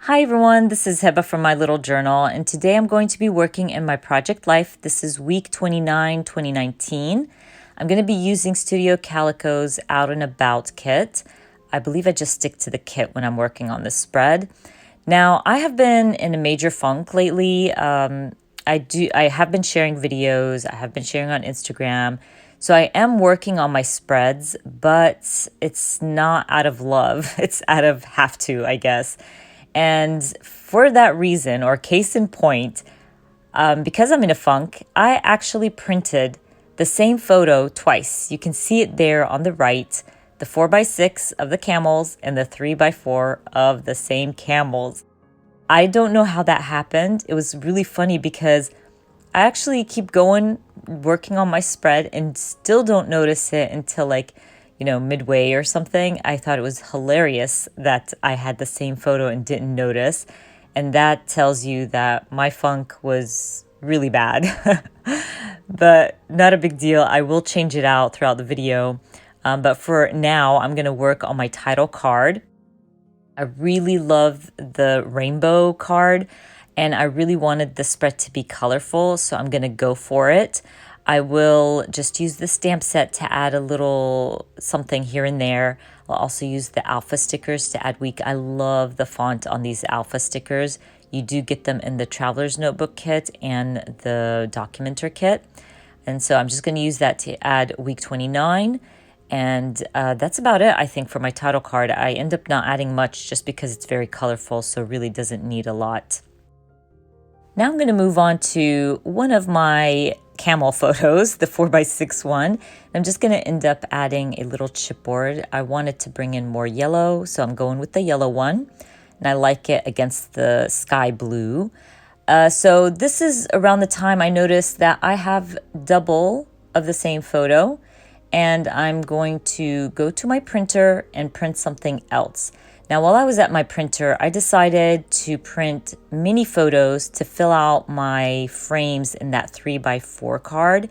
Hi everyone, this is Heba from My Little Journal, and today I'm going to be working in my project life. This is week 29, 2019. I'm going to be using Studio Calico's Out and About kit. I believe I just stick to the kit when I'm working on this spread. Now, I have been in a major funk lately. I have been sharing videos, I have been sharing on Instagram. So I am working on my spreads, but it's not out of love. It's out of have to, I guess. And for that reason, or case in point, because I'm in a funk, I actually printed the same photo twice. You can see it there on the right, the 4x6 of the camels and the 3x4 of the same camels. I don't know how that happened. It was really funny because I actually keep going, working on my spread and still don't notice it until midway or something. I thought it was hilarious that I had the same photo and didn't notice. And that tells you that my funk was really bad. But not a big deal. I will change it out throughout the video. But for now, I'm going to work on my title card. I really love the rainbow card, and I really wanted the spread to be colorful, so I'm going to go for it. I will just use the stamp set to add a little something here and there. I'll also use the alpha stickers to add week. I love the font on these alpha stickers. You do get them in the Traveler's Notebook kit and the Documenter kit. And so I'm just going to use that to add week 29. And that's about it, I think, for my title card. I end up not adding much just because it's very colorful, so really doesn't need a lot. Now I'm going to move on to one of my camel photos, the 4x6 one. I'm just going to end up adding a little chipboard. I wanted to bring in more yellow, so I'm going with the yellow one. And I like it against the sky blue. So this is around the time I noticed that I have double of the same photo. And I'm going to go to my printer and print something else. Now, while I was at my printer, I decided to print mini photos to fill out my frames in that 3x4 card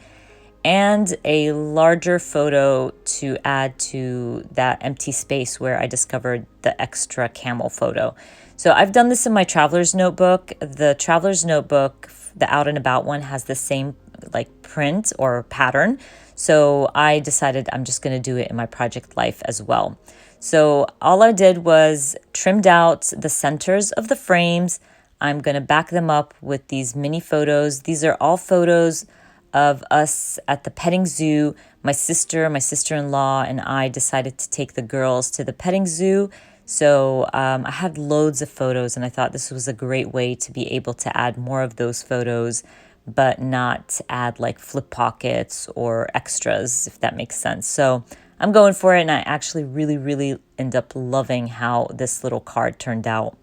and a larger photo to add to that empty space where I discovered the extra camel photo. So I've done this in my Traveler's Notebook. The Traveler's Notebook, the Out and About one, has the same print or pattern. So I decided I'm just going to do it in my project life as well. So all I did was trimmed out the centers of the frames. I'm going to back them up with these mini photos. These are all photos of us at the petting zoo. My sister-in-law, and I decided to take the girls to the petting zoo. So I had loads of photos, and I thought this was a great way to be able to add more of those photos, but not add like flip pockets or extras, if that makes sense. So I'm going for it, and I actually really end up loving how this little card turned out.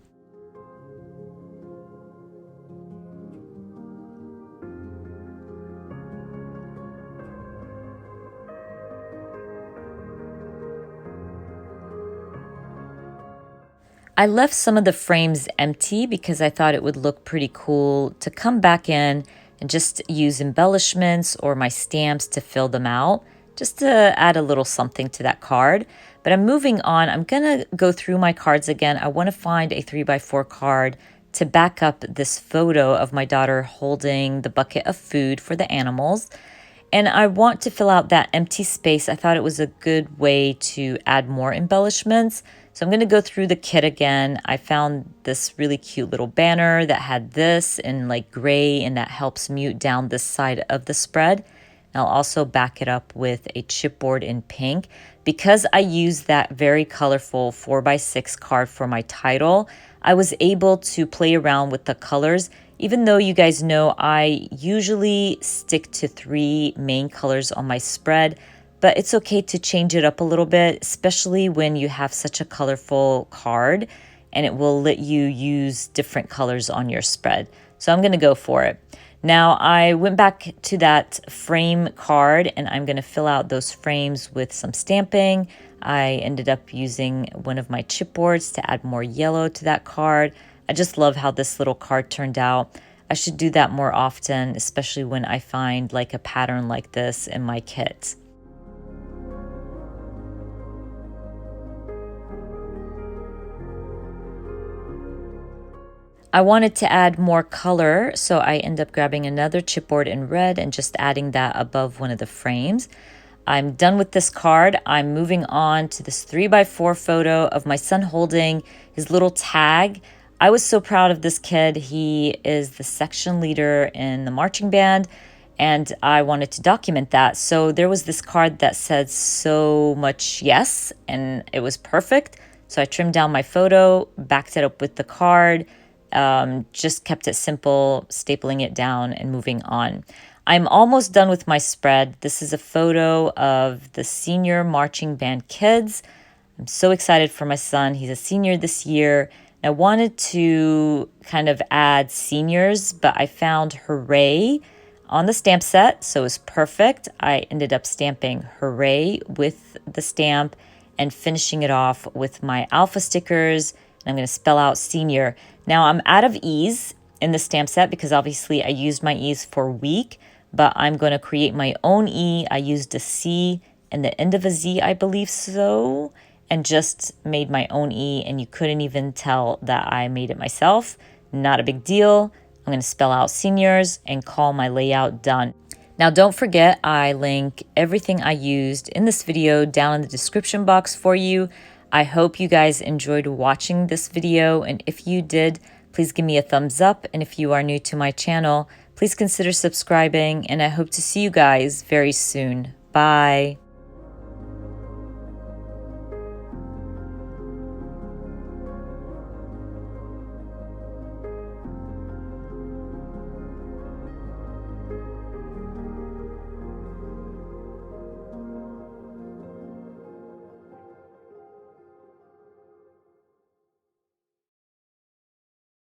I left some of the frames empty because I thought it would look pretty cool to come back in and just use embellishments or my stamps to fill them out, just to add a little something to that card. But I'm moving on. I'm going to go through my cards again. I want to find a 3x4 card to back up this photo of my daughter holding the bucket of food for the animals. And I want to fill out that empty space. I thought it was a good way to add more embellishments. So I'm going to go through the kit again. I found this really cute little banner that had this in gray, and that helps mute down this side of the spread. And I'll also back it up with a chipboard in pink. Because I used that very colorful 4x6 card for my title, I was able to play around with the colors. Even though you guys know I usually stick to 3 main colors on my spread, but it's okay to change it up a little bit, especially when you have such a colorful card, and it will let you use different colors on your spread. So I'm going to go for it. Now I went back to that frame card, and I'm going to fill out those frames with some stamping. I ended up using one of my chipboards to add more yellow to that card. I just love how this little card turned out. I should do that more often, especially when I find a pattern like this in my kit. I wanted to add more color, so I end up grabbing another chipboard in red and just adding that above one of the frames. I'm done with this card. I'm moving on to this 3x4 photo of my son holding his little tag. I was so proud of this kid. He is the section leader in the marching band, and I wanted to document that. So there was this card that said so much yes, and it was perfect. So I trimmed down my photo, backed it up with the card, just kept it simple, stapling it down and moving on. I'm almost done with my spread. This is a photo of the senior marching band kids. I'm so excited for my son. He's a senior this year. I wanted to kind of add seniors, but I found hooray on the stamp set, so it was perfect. I ended up stamping hooray with the stamp and finishing it off with my alpha stickers. And I'm going to spell out senior. Now I'm out of E's in the stamp set because obviously I used my E's for week, but I'm going to create my own E. I used a C and the end of a Z, I believe so, and just made my own E, and you couldn't even tell that I made it myself. Not a big deal. I'm going to spell out seniors and call my layout done. Now, don't forget, I link everything I used in this video down in the description box for you. I hope you guys enjoyed watching this video, and if you did, please give me a thumbs up. And if you are new to my channel, please consider subscribing, and I hope to see you guys very soon. Bye.